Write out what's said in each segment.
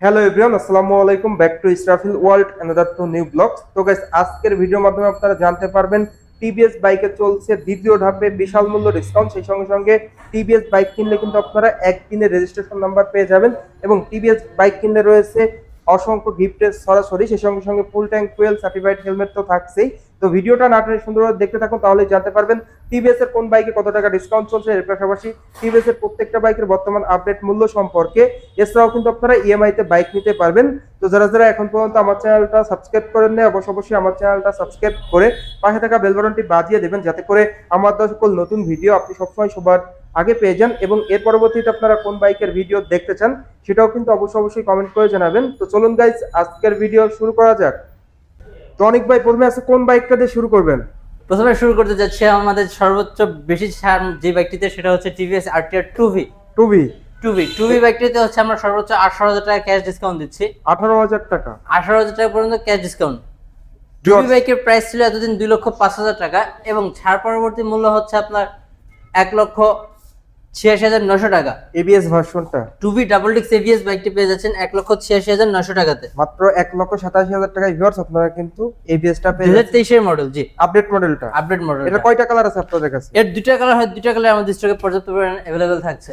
Hello everyone, আসসালামু আলাইকুম। Back to Israfil world another to new blogs. তো গাইস, আজকের ভিডিওর মাধ্যমে আপনারা জানতে পারবেন টিভিএস বাইকে চলছে দ্বিতীয় ধাপে বিশাল মূল্য ডিসকাউন্ট। সেই সঙ্গে সঙ্গে টিভিএস বাইক কিনলে কিন্তু আপনারা একদিনের রেজিস্ট্রেশন নাম্বার পেয়ে যাবেন এবং টিভিএস বাইক কিনলে রয়েছে অসংখ্য গিফটের সরাসরি। সেই সঙ্গে সঙ্গে full tank fuel certified helmet তো থাকছেই। তো ভিডিওটা না টেনে সুন্দরভাবে দেখতে থাকুন, তাহলেই জানতে পারবেন টিভিএস এর কোন বাইকে কত টাকা ডিসকাউন্ট চলছে, এর পাশাপাশি টিভিএস এর প্রত্যেকটা বাইকের বর্তমান আপডেট মূল্য সম্পর্কে। এছাড়াও কিন্তু আপনারা ইএমআই তে বাইক নিতে পারবেন। তো যারা যারা এখন পর্যন্ত আমার চ্যানেলটা সাবস্ক্রাইব করেন না, অবশ্যই আমার চ্যানেলটা সাবস্ক্রাইব করে পাশে থাকা বেল বাটনটি বাজিয়ে দেবেন, যাতে করে আমার দেওয়া সকল নতুন ভিডিও আপনি সবসময় সবার আগে পেয়ে যান। এবং এর পরবর্তীতে আপনারা কোন বাইকের ভিডিও দেখতে চান সেটাও কিন্তু অবশ্যই কমেন্ট করে জানাবেন। তো চলুন গাইস, আজকের ভিডিও শুরু করা যাক। তো অনেক ভাই, প্রথমে আছে কোন বাইকটা দিয়ে শুরু করবেন? প্রথমে শুরু করতে যাচ্ছে আমাদের সর্বোচ্চ বেশি ছাড় যে বাইকটিতে, সেটা হচ্ছে TVS RTR 2V বাইকটিতে হচ্ছে আমরা সর্বোচ্চ 18,000 টাকা ক্যাশ ডিসকাউন্ট দিচ্ছি। 18,000 টাকা? 18,000 টাকা পর্যন্ত ক্যাশ ডিসকাউন্ট। 2V বাইকের প্রাইস ছিল এতদিন 2,05,000 টাকা এবং ছাড় পরবর্তী মূল্য হচ্ছে আপনার 1,86,900 টাকা। এবিএস ভার্সনটা 2V ডাবল ডিস্ক এবিএস বাইকটি পেয়ে যাচ্ছেন 1,86,900 টাকাতে, মাত্র 1,87,000 টাকায়। ভিউয়ার্স, আপনারা কিন্তু এবিএসটা পেয়ে 2023 এর মডেল। জি, আপডেট মডেলটা। এটা কয়টা কালার আছে আপনাদের কাছে? এর দুইটা কালার হয়, দুইটা কালার আমাদের স্টকে পর্যাপ্ত পরিমাণে अवेलेबल থাকছে।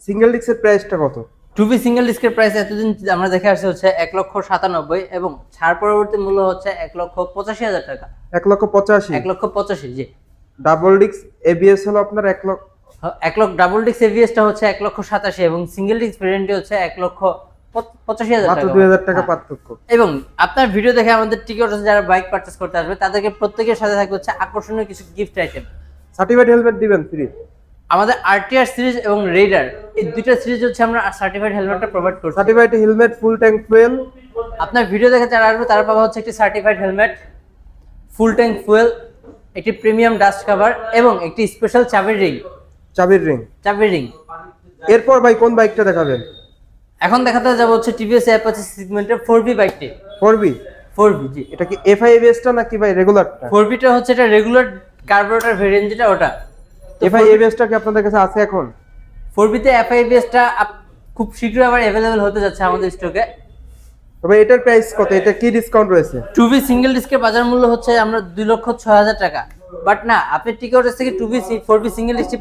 সিঙ্গেল ডিস্কের প্রাইসটা কত? 2V সিঙ্গেল ডিস্কের প্রাইস এতদিন আমরা দেখে আসছে হচ্ছে 1,97,000 এবং ছাড় পরবর্তী মূল্য হচ্ছে 1,85,000 টাকা। 1,85,000? জি। ডাবল ডিস্ক এবিএস হলো আপনার 1 লক্ষ। ডাবল ডিস্ক এবিএসটা হচ্ছে 1,87,000 এবং সিঙ্গেল ডিস্ক ভেরিয়েন্টটি হচ্ছে 1,85,000 টাকা, মাত্র 2,000 টাকা পার্থক্য। এবং আপনার ভিডিও দেখে আমাদের টি.K.Autos যারা বাইক পারচেজ করতে আসবে তাদেরকে প্রত্যেকের সাথে থাকবে হচ্ছে আকর্ষণীয় কিছু গিফট আইটেম। সার্টিফাইড হেলমেট দিবেন ফ্রি। আমাদের আরটিআর সিরিজ এবং রেডার, এই দুইটা সিরিজ হচ্ছে আমরা সার্টিফাইড হেলমেটটা প্রোভাইড করছি। Certified helmet, full tank fuel. আপনার ভিডিও দেখে যারা আসবে তারা পাবে হচ্ছে একটি certified helmet, full tank fuel, একটি প্রিমিয়াম ডাস্ট কভার এবং একটি স্পেশাল চাবির রিং। এরপর ভাই কোন বাইকটা দেখাবেন? এখন দেখাতে যাব হচ্ছে টিভিএস অ্যাপাচি সেগমেন্টের 4V বাইকটি। 4V জি। এটা কি এফআই এবিএসটা নাকি ভাই রেগুলারটা? 4Vটা হচ্ছে এটা রেগুলার কার্বোরেটর ভেরিয়েন্ট, যেটা ওটা। এফআই এবিএসটা কি আপনাদের কাছে আছে এখন? 4Vতে এফআই এবিএসটা খুব শীঘ্রই আবার अवेलेबल হতে যাচ্ছে আমাদের স্টকে। তবে এটার প্রাইস কত? এটা কি ডিসকাউন্ট রয়েছে? 2V সিঙ্গেল ডিস্কের বাজার মূল্য হচ্ছে আমরা 2,06,000 টাকা, বাট না, আপনি টি.K.Autos থেকে 4V সিঙ্গেল ডিস্ক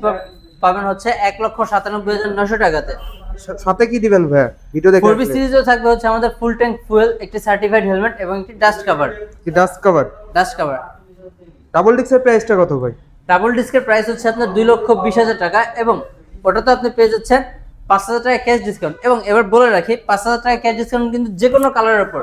পাবেন হচ্ছে 1,97,900 টাকাতে। সাথে কি দিবেন ভাই ভিডিও দেখে? 4V সিরিজেও থাকবে হচ্ছে আমাদের ফুল ট্যাঙ্ক ফুয়েল, একটি সার্টিফাইড হেলমেট এবং একটি ডাস্ট কভার। ডাবল ডিস্কের প্রাইসটা কত ভাই? ডাবল ডিস্কের প্রাইস হচ্ছে আপনার 2,20,000 টাকা এবং ওটাতে আপনি পেয়ে যাচ্ছেন 5,000 টাকা ক্যাশ ডিসকাউন্ট। এবং এবার বলে রাখি, 5,000 টাকা ক্যাশ ডিসকাউন্ট কিন্তু যে কোনো কালারের উপর,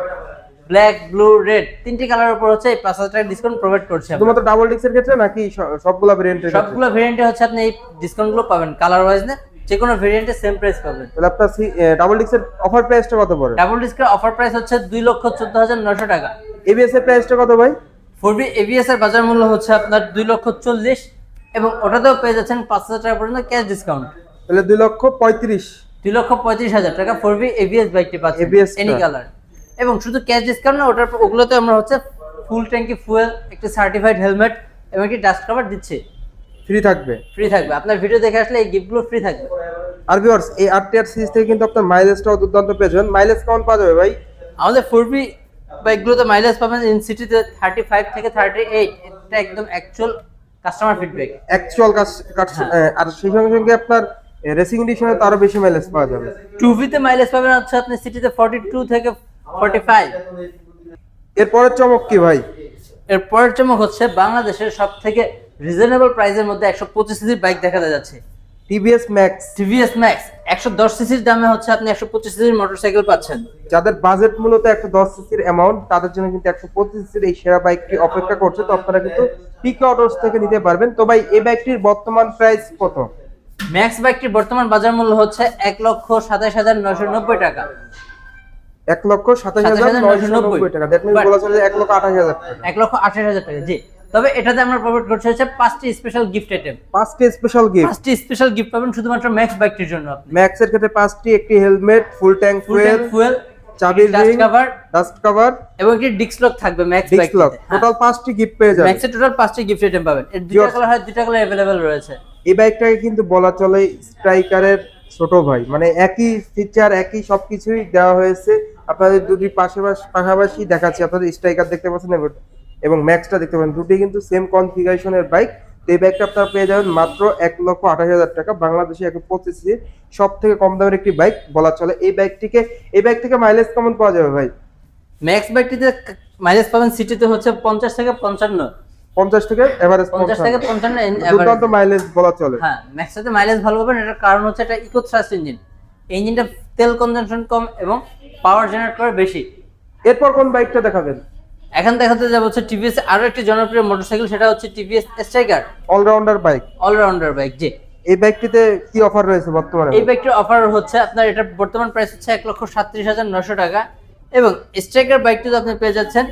ব্ল্যাক, ব্লু, রেড, তিনটি কালারের উপর হচ্ছে এই 5,000 টাকা ডিসকাউন্ট প্রোভাইড করছে। শুধুমাত্র ডাবল ডিস্কের ক্ষেত্রে নাকি সবগুলো ভেরিয়েন্টের? সবগুলো ভেরিয়েন্টে হচ্ছে আপনি এই ডিসকাউন্টগুলো পাবেন, কালার ওয়াইজ না, যে কোনো ভেরিয়েন্টে সেম প্রাইস পাবেন। তাহলে আপনার ডাবল ডিস্কের অফার প্রাইসটা কত পড়ে? ডাবল ডিস্কের অফার প্রাইস হচ্ছে 2,14,900 টাকা। এবিএস এর প্রাইসটা কত ভাই? 4V এবিএস এর বাজার মূল্য হচ্ছে আপনার 2,40,000 এবং ওটাতেও পেয়ে যাচ্ছেন 5,000 টাকা পর্যন্ত ক্যাশ ডিসকাউন্ট। তাহলে 2,35,000 টাকা 4V এবিএস বাইকটি পাচ্ছেন এনি কালার। এবং শুধু ক্যাশ ডিসকাউন্ট না, ওগুলোতে আমরা হচ্ছে ফুল ট্যাঙ্কি ফুয়েল, একটি সার্টিফাইড হেলমেট এবং একটি ডাস্ট কভার দিচ্ছি। ফ্রি থাকবে। আপনার ভিডিও দেখে আসলে এই গিফটগুলো ফ্রি থাকবে। আর ভিউয়ার্স, এই আরটিআর সিরিজ থেকে কিন্তু আপনার মাইলেজটাও দুর্দান্ত পেয়ে যাবেন। মাইলেজ কেমন পাওয়া যাবে ভাই? আমাদের 4V বাইকগুলোতে মাইলেজ পাবেন ইন সিটিতে 35 থেকে 38। এটা একদম অ্যাকচুয়াল কাস্টমার ফিডব্যাক, আর সেই সঙ্গে সঙ্গে আপনার রেসিং এডিশনে তো আরো বেশি মাইলেজ পাওয়া যাবে। 2V তে মাইলেজ পাবেন হচ্ছে আপনি সিটিতে 42 থেকে 45। এরপরের চমক কি ভাই? এরপরের চমক হচ্ছে বাংলাদেশের সবথেকে রিজনেবল প্রাইসের মধ্যে 125 সিসির বাইক দেখা যাচ্ছে। TVS ম্যাক্স 110 সিসির দামে হচ্ছে আপনি 125 সিসির মোটরসাইকেল পাচ্ছেন। যাদের বাজেট মূলত 110 সিসির অ্যামাউন্ট, তাদের জন্য কিন্তু 125 সিসির এই সেরা বাইকটি অপেক্ষা করছে। তো আপনারা কিন্তু T.K.Autos থেকে নিতে পারবেন। তো ভাই, এই বাইকটির বর্তমান প্রাইস কত? ম্যাক্স বাইকটির বর্তমান বাজার মূল্য হচ্ছে 1,27,990 টাকা। 1,27,990 টাকা। দ্যাট মিন্স বলা চলে 1,28,000 টাকা। 1,28,000 টাকা, জি। তবে এটাতে আমরা প্রোভাইড করছি হচ্ছে 5টি স্পেশাল গিফট আইটেম। 5টি স্পেশাল গিফট পাবেন শুধুমাত্র ম্যাক্স বাইকটির জন্য। আপনি ম্যাক্স এর ক্ষেত্রে 5টি, একটি হেলমেট, ফুল ট্যাঙ্ক ফুয়েল, চাবির রিং, ডাস্ট কভার এবং একটি ডিস্ক লক থাকবে ম্যাক্স বাইকটিতে। টোটাল 5টি গিফট পেয়ে যাবেন। ম্যাক্সে টোটাল 5টি গিফট আইটেম পাবেন। এর দুটো কালার হয়, দুটো কালার अवेलेबल রয়েছে। এই বাইকটাকে কিন্তু বলা চলে স্ট্রাইকারের ছোট ভাই, মানে একই ফিচার একই সবকিছুই দেওয়া হয়েছে। আপনাদের দুটি পাশাপাশি দেখাচ্ছি, আপনাদের স্ট্রাইকার দেখতে পাচ্ছেন এবং ম্যাক্সটা দেখতে পাচ্ছেন, দুটি কিন্তু সেম কনফিগারেশনের বাইক। তো এই বাইকটা আপনারা পেয়ে যাবেন মাত্র 1,28,000 টাকা, বাংলাদেশে 125 সিসির সব থেকে কম দামের একটি বাইক বলা চলে। এই বাইক থেকে মাইলেজ কেমন পাওয়া যাবে ভাই? ম্যাক্স বাইকটিতে মাইলেজ পাবেন সিটিতে হচ্ছে 50 থেকে 55, 50 থেকে এভারেজ 50 থেকে 55 দুর্দান্ত মাইলেজ বলা চলে। হ্যাঁ, ম্যাক্সটাতে মাইলেজ ভালো পাবেন। এটার কারণ হচ্ছে এটা ইকো থ্রাস্ট ইঞ্জিন। ইঞ্জিনটা তেল কনজাম্পশন কম এবং পাওয়ার জেনারেট করে বেশি। এরপর কোন বাইকটা দেখাবেন? এখন দেখাতে যাব হচ্ছে টিভিএস আরো একটি জনপ্রিয় মোটরসাইকেল, সেটা হচ্ছে TVS striker allrounder bike. Allrounder bike, জি। এই বাইকটিতে কি অফার রয়েছে বর্তমানে? এই বাইকটির অফার হচ্ছে আপনার, এটা বর্তমান প্রাইস হচ্ছে 1,37,900 টাকা, এবং স্ট্রাইকার বাইকটিতে আপনি পেয়ে যাচ্ছেন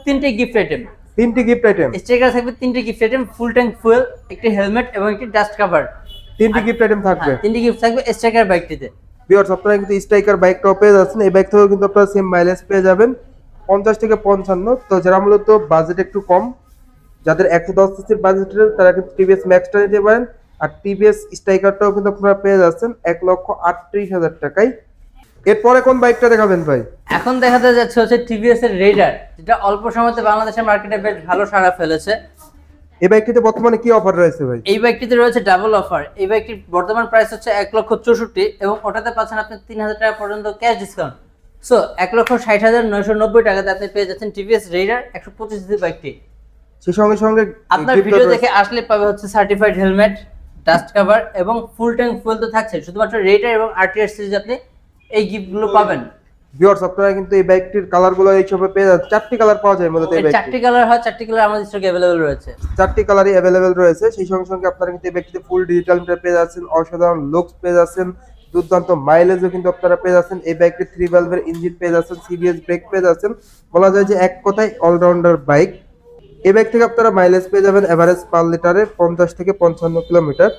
তিনটি গিফট আইটেম। তিনটি গিফট আইটেম? স্ট্রাইকার থাকবে তিনটি gift item, full tank fuel, একটি হেলমেট এবং একটি ডাস্ট কভার। তিনটি গিফট আইটেম থাকবে? তিনটি গিফট থাকবে স্ট্রাইকার বাইকটিতে। ভিউয়ার্স, আপনারা কিন্তু স্ট্রাইকার বাইকটাও পেয়ে যাচ্ছেন। এই বাইক থেকেও কিন্তু আপনারা সেম মাইলেজ পেয়ে যাবেন 50 থেকে 55। তো যারা মূলত বাজেট একটু কম, যাদের 110 সিসির বাজেটের, তারা কিন্তু টিভিএস ম্যাক্সটা নিতে পারেন। আর টিভিএস স্ট্রাইকারটাও কিন্তু আপনারা পেয়ে যাচ্ছেন 1,38,000 টাকায়। এরপরে কোন বাইকটা দেখাবেন ভাই? এখন দেখাতে যাচ্ছে হচ্ছে টিভিএস এর রেডার, যেটা অল্প সময়তে বাংলাদেশের মার্কেটে বেশ ভালো সাড়া ফেলেছে। এই বাইকটিতে বর্তমানে কি অফার রয়েছে ভাই? এই বাইকটিতে রয়েছে ডাবল অফার। এই বাইকটির বর্তমান প্রাইস হচ্ছে 1,64,000 এবং ওটাতে পাচ্ছেন আপনি 3,000 টাকা পর্যন্ত ক্যাশ ডিসকাউন্ট। সো 1,60,990 টাকাতে আপনি পেয়ে যাচ্ছেন টিভিএস রেডার 125 সিসি বাইকটি। সেই সঙ্গে সঙ্গে আপনার ভিডিও দেখে আসলে পাবে হচ্ছে সার্টিফাইড হেলমেট, ডাস্ট কভার এবং ফুল ট্যাঙ্ক ফুয়েল তো থাকছে। শুধুমাত্র রেডার এবং আরটিআর সিরিজ আপনি এই গিফটগুলো পাবেন। ভিউয়ার্স, আপনারা কিন্তু এই বাইকটির কালারগুলো এই সবে পেয়ে যাচ্ছেন। 4টি কালার পাওয়া যায় মূলত এই বাইকটি। 4টি কালার হয়, 4টি কালার আমাদের স্টকে अवेलेबल রয়েছে। 4টি কালারই अवेलेबल রয়েছে। সেই সঙ্গে সঙ্গে আপনারা কিন্তু এই বাইকটিতে ফুল ডিজিটাল মিটার পেয়ে যাচ্ছেন, অসাধারণ লুকস পেয়ে যাচ্ছেন, দুর্দান্ত মাইলেজও কিন্তু আপনারা পেয়ে যাচ্ছেন। এই বাইকটি 3 ভালভের ইঞ্জিন পেয়ে যাচ্ছেন, সিবিএস ব্রেক পেয়ে যাচ্ছেন। বলা যায় যে এক কথায় অলরাউন্ডার বাইক। এই বাইক থেকে আপনারা মাইলেজ পেয়ে যাবেন এভারেজ পার লিটারে 50 থেকে 55 কিলোমিটার।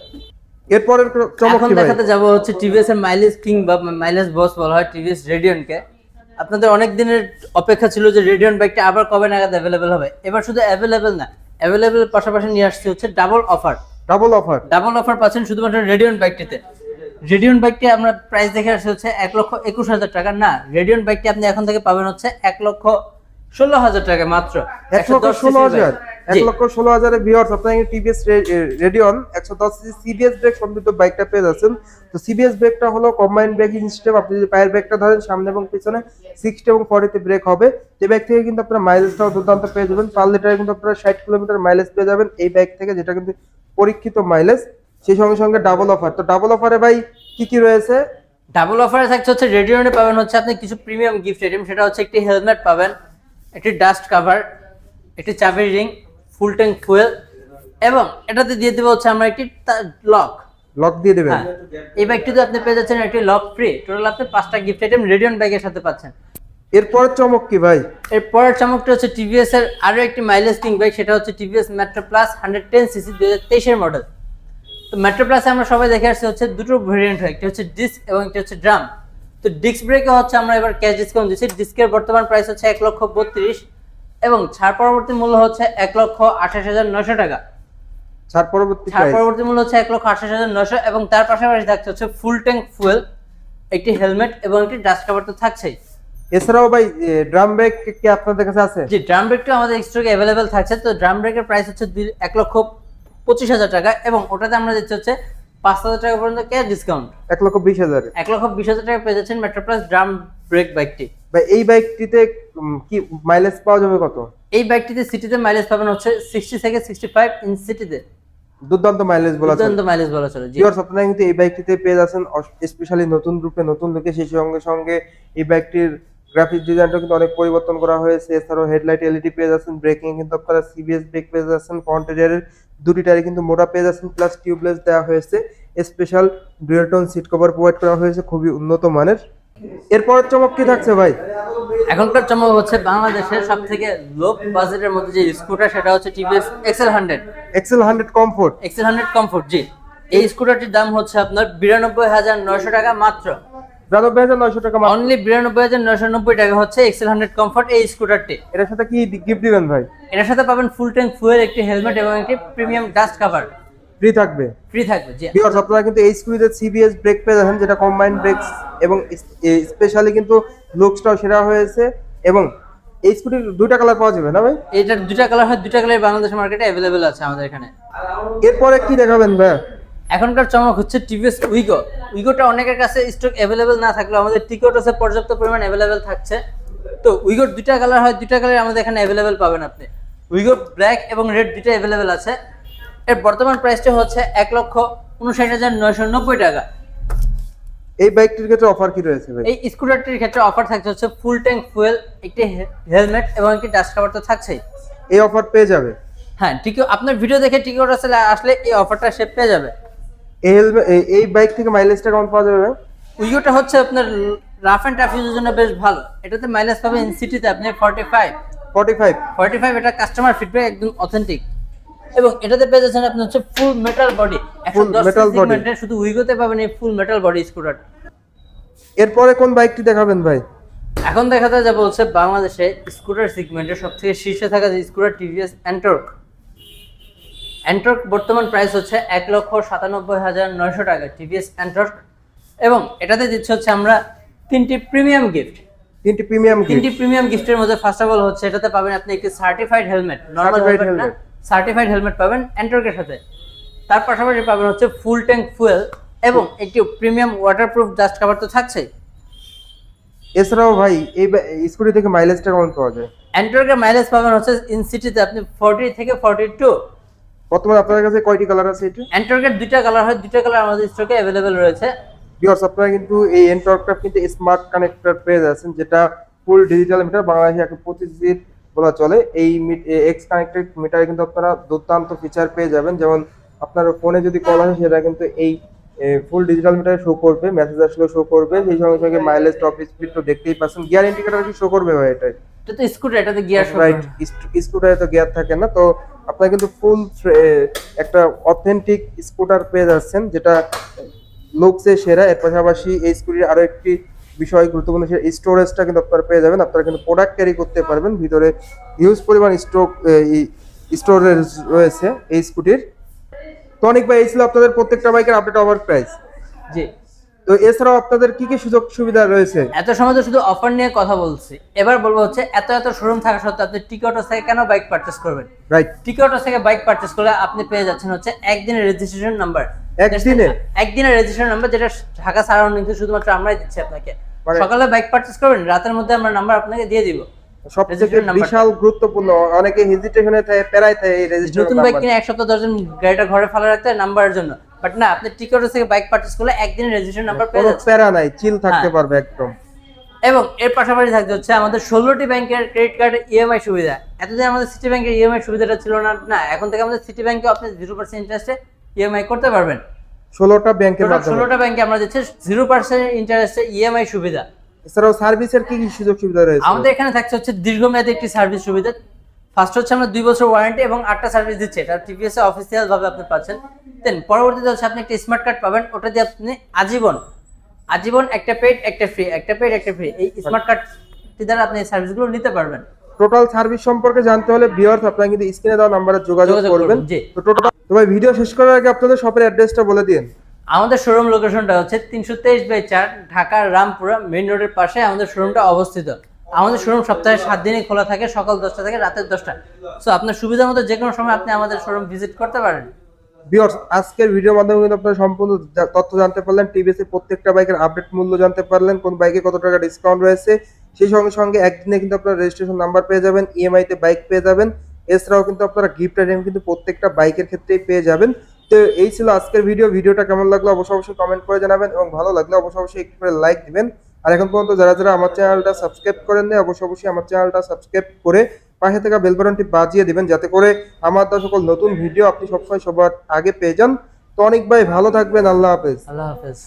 এরপরের চমক এখন কি ভাই? দেখাতে যাব হচ্ছে টিভিএস এর মাইলেজ কিং বা মাইলেজ বস বলা হয় টিভিএস রেডিয়নকে। আপনাদের অনেক দিনের অপেক্ষা ছিল যে রেডিয়ন বাইকটা আবার কবে নাগাদ অ্যাভেলেবেল হবে। এবার শুধু অ্যাভেলেবেল না, অ্যাভেলেবেল পাশাপাশি নিয়ে আসছে হচ্ছে ডাবল অফার। ডাবল অফার পাচ্ছেন শুধুমাত্র রেডিয়ন বাইকটিতে। রেডিয়ন বাইকটি আমরা প্রাইস দেখে আসছে হচ্ছে 1,21,000 টাকা। না, রেডিয়ন বাইকটি আপনি এখন থেকে পাবেন হচ্ছে 1,16,000 টাকা মাত্র। 1,16,000 ভিউয়ার্স, আপনারা TVS Radeon 110 CC CBS brake সমৃদ্ধ বাইকটা পেয়ে যাচ্ছেন। তো সিবিএস ব্রেকটা হলো কম্বাইন্ড ব্রেকিং সিস্টেম। আপনি যদি পায়ের ব্রেকটা ধরেন, সামনে এবং পিছনে 60 এবং 40 তে ব্রেক হবে। এই বাইক থেকে কিন্তু আপনারা মাইলেজটাও দুর্দান্ত পেয়ে যাবেন। পার লিটারে কিন্তু আপনারা 60 কিলোমিটার মাইলেজ পেয়ে যাবেন এই বাইক থেকে, যেটা কিন্তু পরীক্ষিত মাইলেজ। সেই সঙ্গে সঙ্গে ডাবল অফার। তো ডাবল অফারে ভাই কি কি রয়েছে? ডাবল অফারে থাকছে হচ্ছে রেডিয়নে পাবেন হচ্ছে আপনি কিছু প্রিমিয়াম গিফট আইটেম। সেটা হচ্ছে একটি হেলমেট পাবেন, একটি ডাস্ট কভার, একটি চাবির রিং, ফুল ট্যাঙ্ক ফুয়েল, এবং এটাতে দিয়ে দেবো হচ্ছে আমরা একটি লক দিয়ে দেবেন। এই বাইকটিতে আপনি পেয়ে যাচ্ছেন একটি লক ফ্রি। টোটাল আপনি 5টা গিফট আইটেম রেডিয়ন বাইকের সাথে পাচ্ছেন। এরপরের চমক কি ভাই? এরপরের চমকটা হচ্ছে টিভিএস এর আরো একটি মাইলেজ কিং বাইক, সেটা হচ্ছে টিভিএস মেট্রো প্লাস 110 সিসি 2023 এর মডেল। তো মেট্রো প্লাসে আমরা সবাই দেখে আসছি হচ্ছে দুটো ভেরিয়েন্ট হয়, একটা হচ্ছে ডিস্ক এবং একটা হচ্ছে ড্রাম। তো ডিস্ক ব্রেকে হচ্ছে আমরা এবার ক্যাশ ডিসকাউন্ট দিচ্ছি। ডিস্কের বর্তমান প্রাইস হচ্ছে 1,32,000 এবং ছাড় পরবর্তী মূল্য হচ্ছে 1,28,900 টাকা। ছাড় পরবর্তী মূল্য হচ্ছে 1,28,900 এবং তার পাশাপাশি থাকছে হচ্ছে ফুল ট্যাঙ্ক ফুয়েল, একটি হেলমেট এবং একটি ডাস্ট কভার তো থাকছেই। এছাড়াও ভাই ড্রাম ব্রেক কি আপনাদের কাছে আছে? জি, ড্রাম ব্রেকটা আমাদের স্টকে अवेलेबल থাকছে। তো ড্রাম ব্রেকের প্রাইস হচ্ছে 1,25,000 টাকা এবং ওটাতে আমরা দিচ্ছি হচ্ছে 5,000 টাকা পর্যন্ত ক্যাশ ডিসকাউন্ট। 1,20,000 1,20,000 টাকা পেয়ে যাচ্ছেন মেট্রো প্লাস ড্রাম ব্রেক বাইকটি। ভাই এই বাইকটিতে কি মাইলেজ পাওয়া যাবে কত? এই বাইকটিতে সিটিতে মাইলেজ পাবেন হচ্ছে 60 থেকে 65 ইন সিটিতে। দুর্দান্ত মাইলেজ বলা চলে। জি, ভিউয়ার্স, আপনারা কিন্তু এই বাইকটিতে পেয়ে যাচ্ছেন স্পেশালি নতুন রূপে, নতুন লুকে। সেই সঙ্গে সঙ্গে এই বাইকটির গ্রাফিক্স ডিজাইনটা কিন্তু অনেক পরিবর্তন করা হয়েছে। এছাড়াও হেডলাইট এলইডি পেয়ে যাচ্ছেন, ব্রেকিং কিন্তু আপনারা সিবিএস ব্রেক পেয়ে যাচ্ছেন, ফ্রন্ট রিয়ারের দুটি টায়ারে কিন্তু মোটা পেয়ে যাচ্ছেন, প্লাস টিউবলেস দেওয়া হয়েছে, special dual tone seat cover provide করা হয়েছে, খুবই উন্নত মানের। এরপরের চমক কি থাকছে ভাই? এখনকার চমক হচ্ছে বাংলাদেশের সবথেকে লো বাজেটের মধ্যে যে স্কুটার, সেটা হচ্ছে টিভিএস এক্সেল 100 কমফোর্ট। জি, এই স্কুটারটির দাম হচ্ছে আপনার 92,900 টাকা মাত্র। 92,900 টাকা মাত্র। অনলি 92,990 টাকা হচ্ছে এক্সেল 100 কমফোর্ট এই স্কুটারটি। এর সাথে কি গিফট দিবেন ভাই? এর সাথে পাবেন ফুল ট্যাঙ্ক ফুয়েল, একটি হেলমেট এবং একটি প্রিমিয়াম ডাস্ট কভার। ফ্রি থাকবে জি। ভিউয়ার্স আপনারা কিন্তু এই স্কুটিতে সিবিএস ব্রেক পেয়ে যাবেন, যেটা কম্বাইন্ড ব্রেকস, এবং স্পেশালি কিন্তু লুকসটাও সেরা হয়েছে। এবং এই স্কুটির দুইটা কালার পাওয়া যাবে না ভাই? এটার দুইটা কালার হয়, দুইটা কালার বাংলাদেশ মার্কেটে अवेलेबल আছে আমাদের এখানে। এরপরে কি দেখাবেন ভাই? এখনকার চমক হচ্ছে টিভিএস উইগো। উইগোটা অনেকের কাছে স্টক অ্যাভেলেবেল না থাকলেও আমাদের টি.K. Autos পর্যাপ্ত পরিমাণ অ্যাভেলেবেল থাকছে। তো উইগোর দুইটা কালার হয়, দুইটা কালার আমাদের এখানে অ্যাভেলেবেল পাবেন আপনি। উইগো ব্ল্যাক এবং রেড দুইটা অ্যাভেলেবেল আছে। এর বর্তমান প্রাইসটা হচ্ছে 1,59,990 টাকা। এই বাইকটির ক্ষেত্রে অফার কি রয়েছে ভাই? এই স্কুটারটির ক্ষেত্রে অফার থাকছে হচ্ছে ফুল ট্যাঙ্ক ফুয়েল, একটি হেলমেট এবং একটি ডাস্ট কভার তো থাকছেই। এই অফার পেয়ে যাবে? হ্যাঁ, ঠিক আপনার ভিডিও দেখে টি.K. Autos আসলে এই অফারটা সে পেয়ে যাবে। এই বাইক থেকে মাইলেজটা কেমন পাওয়া যাবে? উইগোটা হচ্ছে আপনার রাফ এন্ড টাফ ইউজের জন্য বেশ ভালো। এটাতে মাইলেজ পাবেন ইন সিটিতে আপনি 45 এটা কাস্টমার ফিডব্যাক একদম অথেন্টিক। এবং এটাতে পেয়ে যাচ্ছেন আপনি হচ্ছে ফুল মেটাল বডি, 110 সেগমেন্টে শুধু উইগোতে পাবেন এই ফুল মেটাল বডি স্কুটার। এরপরে কোন বাইকটি দেখাবেন ভাই? এখন দেখাতে যাবো হচ্ছে বাংলাদেশে স্কুটার সেগমেন্টে সবথেকে শীর্ষে থাকা যে স্কুটার টিভিএস অ্যান্টর্ক বর্তমান প্রাইস হচ্ছে 1,97,900 টাকা টিভিএস অ্যান্টর্ক। এবং এটাতে দিচ্ছে হচ্ছে আমরা তিনটি প্রিমিয়াম গিফটের মধ্যে ফার্স্ট অফ অল হচ্ছে এটাতে পাবেন আপনি একটি সার্টিফাইড হেলমেট, নরমাল হেলমেট না, সার্টিফাইড হেলমেট পাবেন অ্যান্টর্কের সাথে। তার পাশাপাশি পাবেন হচ্ছে ফুল ট্যাঙ্ক ফুয়েল এবং একটি প্রিমিয়াম ওয়াটারপ্রুফ ডাস্ট কভার তো থাকছেই। এছাড়াও ভাই এই স্কুটি থেকে মাইলেজটা কেমন পাওয়া যায়? অ্যান্টর্কের মাইলেজ পাবেন হচ্ছে ইন সিটিতে আপনি 40 থেকে 42। বর্তমানে আপনাদের কাছে কয়টি কালার আছে? এটা অ্যান্টর্কের দুইটা কালার হয়, দুইটা কালার আমাদের স্টকে अवेलेबल রয়েছে। ভিউয়ার্স আপনারা কিন্তু এই অ্যান্টর্কটা কিন্তু স্মার্ট কানেক্টর পেয়ে যাচ্ছেন, যেটা ফুল ডিজিটাল মিটার, বাংলাদেশে 125 বলা চলে। এই এক্স কানেক্টেড মিটারে কিন্তু আপনারা দুর্দান্ত ফিচার পেয়ে যাবেন, যেমন আপনার ফোনে যদি কল আসে সেটা কিন্তু এই ফুল ডিজিটাল মিটারে শো করবে, মেসেজ আসলে শো করবে, সেই সঙ্গে সঙ্গে মাইলেজ, টপ স্পিড তো দেখতেই পাচ্ছেন। গিয়ার ইন্ডিকেটর কি শো করবে ভাই? এটা তো স্কুটার, এটাতে গিয়ার শো রাইট, স্কুটারে তো গিয়ার থাকে না। তো আপনারা কিন্তু ফুল একটা অথেন্টিক স্কুটার পেয়ে যাচ্ছেন, যেটা লুকসে সেরা। এর পাশাপাশি এই স্কুটির আরো একটি বিষয় গুরুত্বপূর্ণ, সেটা স্টোরেজটা কিন্তু আপনারা পেয়ে যাবেন। আপনারা কিন্তু প্রোডাক্ট ক্যারি করতে পারবেন, ভিতরে হিউজ পরিমাণ স্টোরেজ রয়েছে এই স্কুটির। তো অনেক ভাই এই ছিল আপনাদের প্রত্যেকটা বাইকের আপডেট ওভার প্রাইস। জি। তো এছাড়াও আপনাদের কি কি সুযোগ সুবিধা রয়েছে? এত সময় তো শুধু অফার নিয়ে কথা বলছি, এবার বলবো হচ্ছে এত শোরুম থাকা সত্ত্বেও আপনি টি.K. Autos থেকে কেন বাইক পারচেজ করবেন? রাইট, টি.K. Autos থেকে বাইক পারচেজ করলে আপনি পেয়ে যাচ্ছেন হচ্ছে একদিনের রেজিস্ট্রেশন নাম্বার। একদিনের রেজিস্ট্রেশন নাম্বার, যেটা ঢাকা সারাউন্ডিং শুধুমাত্র আমরাই দিচ্ছি আপনাকে। সকালে বাইক পারচেজ করবেন, রাতের মধ্যে আমরা নাম্বার আপনাকে দিয়ে দিব। সবথেকে বিশাল গুরুত্বপূর্ণ, অনেকে হেজিটেশনে থাকে, প্যারায় থাকে এই রেজিস্ট্রেশন নতুন বাইক কিনে এক সপ্তাহ 10 দিন গাড়িটা ঘরে ফেলা রাখতে নাম্বারের জন্য, বাট না, আপনি টি.K. Autos থেকে বাইক পারচেজ করলে একদিনের রেজিস্ট্রেশন নাম্বার পেয়ে যাচ্ছেন, প্যারা নাই, চিল থাকতে পারবে একদম। এবং এর পাশাপাশি থাকতে হচ্ছে আমাদের 16টি ব্যাংকের ক্রেডিট কার্ডের ইএমআই সুবিধা। এতদিন আমাদের সিটি ব্যাংকের ইএমআই সুবিধাটা ছিল না, এখন থেকে আমাদের সিটি ব্যাংকে আপনি 0% ইন্টারেস্টে ইএমআই করতে পারবেন। 16টা ব্যাংকের মাধ্যমে 16টা ব্যাংকে আমরা দিচ্ছি 0% ইন্টারেস্টে ইএমআই সুবিধা। এছাড়াও সার্ভিসের কি কি সুযোগ সুবিধা রয়েছে? আমাদের এখানে থাকছে হচ্ছে দীর্ঘমেয়াদী একটি সার্ভিস সুবিধা। ফার্স্ট হচ্ছে আমরা 2 বছর ওয়ারেন্টি এবং 8টা সার্ভিস দিচ্ছি, এটা টিভিএস অফিসিয়াল ভাবে আপনি পাচ্ছেন। দেন পরবর্তীতে হচ্ছে আপনি একটা স্মার্ট কার্ড পাবেন, ওটা দিয়ে আপনি আজীবন একটা পেড একটা ফ্রি, এই স্মার্ট কার্ডটি দ্বারা আপনি এই সার্ভিসগুলো নিতে পারবেন। টোটাল সার্ভিস সম্পর্কে জানতে হলে ভিউয়ার্স আপনারা কিন্তু স্ক্রিনে দেওয়া নম্বরে যোগাযোগ করবেন। তো টোটাল ভাই ভিডিও শেষ করার আগে আপনাদের শপের অ্যাড্রেসটা বলে দিন। আমাদের শোরুম লোকেশনটা হচ্ছে 323/4 ঢাকা রামপুরা মেইন রোডের পাশে আমাদের শোরুমটা অবস্থিত। আমাদের শোরুম সপ্তাহে 7 দিনই খোলা থাকে, সকাল 10টা থেকে রাতের 10টা। সো আপনার সুবিধা মতো যে কোনো সময় আপনি আমাদের শোরুম ভিজিট করতে পারেন। ভিউয়ার্স আজকের ভিডিওর মাধ্যমে কিন্তু আপনারা সম্পূর্ণ তথ্য জানতে পারলেন, টিভিএস এর প্রত্যেকটা বাইকের আপডেট মূল্য জানতে পারলেন, কোন বাইকে কত টাকা ডিসকাউন্ট রয়েছে। সেই সঙ্গে সঙ্গে একদিনে কিন্তু আপনারা রেজিস্ট্রেশন নাম্বার পেয়ে যাবেন, ইএমআই তে বাইক পেয়ে যাবেন। এছাড়াও কিন্তু আপনারা গিফট আইটেম কিন্তু প্রত্যেকটা বাইকের ক্ষেত্রেই পেয়ে যাবেন। তো এই ছিল আজকের ভিডিওটা কেমন লাগলো অবশ্যই কমেন্ট করে জানাবেন, এবং ভালো লাগলে অবশ্যই একটু করে লাইক দিবেন। আর এখন পর্যন্ত যারা আমার চ্যানেলটা সাবস্ক্রাইব করেন না, অবশ্যই আমার চ্যানেলটা সাবস্ক্রাইব করে পাশে থাকা বেল বাটনটি বাজিয়ে দিবেন, যাতে করে আমার সকল নতুন ভিডিও আপনি সবসময় সবার আগে পেয়ে যান। তো অনেক ভাই ভালো থাকবেন, আল্লাহ হাফেজ।